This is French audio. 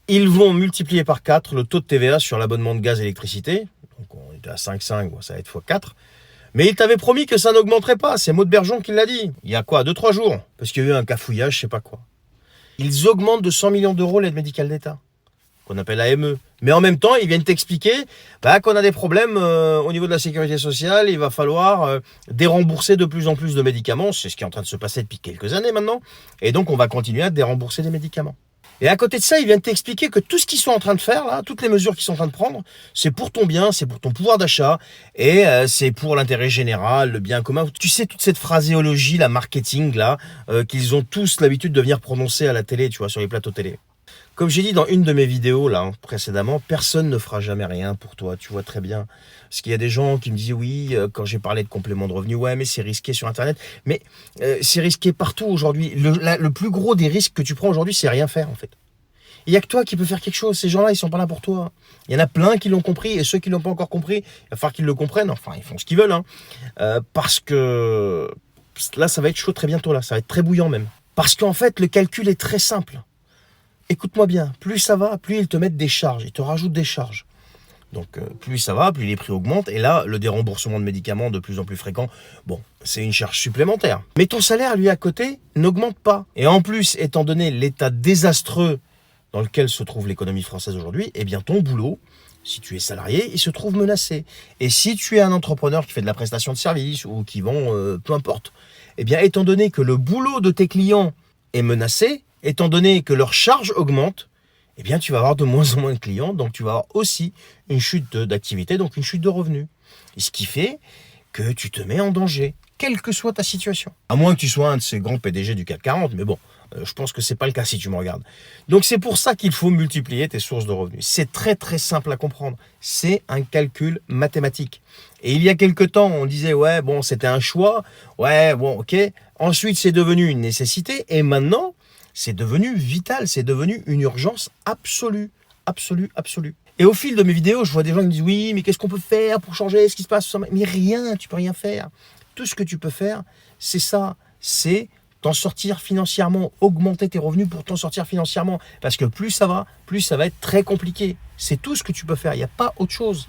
Ils vont multiplier par 4 le taux de TVA sur l'abonnement de gaz et électricité. Donc on était à 5,5, bon, ça va être x4. Mais il t'avait promis que ça n'augmenterait pas. C'est Maud Bergeon qui l'a dit. Il y a quoi, 2-3 jours? Parce qu'il y a eu un cafouillage, je sais pas quoi. Ils augmentent de 100 millions d'euros l'aide médicale d'État, qu'on appelle AME. Mais en même temps, ils viennent t'expliquer qu'on a des problèmes au niveau de la sécurité sociale. Il va falloir dérembourser de plus en plus de médicaments. C'est ce qui est en train de se passer depuis quelques années maintenant. Et donc, on va continuer à dérembourser des médicaments. Et à côté de ça, ils viennent t'expliquer que tout ce qu'ils sont en train de faire, là, toutes les mesures qu'ils sont en train de prendre, c'est pour ton bien, c'est pour ton pouvoir d'achat, et c'est pour l'intérêt général, le bien commun. Tu sais, toute cette phraséologie, la marketing, là, qu'ils ont tous l'habitude de venir prononcer à la télé, tu vois, sur les plateaux télé. Comme j'ai dit dans une de mes vidéos là précédemment, personne ne fera jamais rien pour toi, tu vois très bien. Parce qu'il y a des gens qui me disent oui, quand j'ai parlé de complément de revenu, ouais mais c'est risqué sur Internet. Mais c'est risqué partout aujourd'hui. Le plus gros des risques que tu prends aujourd'hui, c'est rien faire en fait. Il n'y a que toi qui peux faire quelque chose. Ces gens-là, ils sont pas là pour toi. Il y en a plein qui l'ont compris et ceux qui l'ont pas encore compris, il va falloir qu'ils le comprennent. Enfin, ils font ce qu'ils veulent. Parce que là, ça va être chaud très bientôt. Là, ça va être très bouillant même. Parce qu'en fait, le calcul est très simple. Écoute-moi bien, plus ça va, plus ils te mettent des charges, ils te rajoutent des charges. Donc plus ça va, plus les prix augmentent. Et là, le déremboursement de médicaments de plus en plus fréquent, bon, c'est une charge supplémentaire. Mais ton salaire, lui, à côté, n'augmente pas. Et en plus, étant donné l'état désastreux dans lequel se trouve l'économie française aujourd'hui, eh bien ton boulot, si tu es salarié, il se trouve menacé. Et si tu es un entrepreneur qui fait de la prestation de service ou qui vend, peu importe, eh bien étant donné que le boulot de tes clients est menacé, étant donné que leurs charges augmentent, eh bien, tu vas avoir de moins en moins de clients, donc tu vas avoir aussi une chute d'activité, donc une chute de revenus. Et ce qui fait que tu te mets en danger, quelle que soit ta situation. À moins que tu sois un de ces grands PDG du CAC 40, mais bon, je pense que c'est pas le cas si tu me regardes. Donc c'est pour ça qu'il faut multiplier tes sources de revenus. C'est très très simple à comprendre. C'est un calcul mathématique. Et il y a quelque temps, on disait, ouais, bon, c'était un choix, ouais, bon, ok. Ensuite, c'est devenu une nécessité, et maintenant, c'est devenu vital, c'est devenu une urgence absolue, absolue, absolue. Et au fil de mes vidéos, je vois des gens qui me disent « Oui, mais qu'est-ce qu'on peut faire pour changer ce qui se passe ?» Mais rien, tu peux rien faire. Tout ce que tu peux faire, c'est ça, c'est t'en sortir financièrement, augmenter tes revenus pour t'en sortir financièrement. Parce que plus ça va être très compliqué. C'est tout ce que tu peux faire, il n'y a pas autre chose.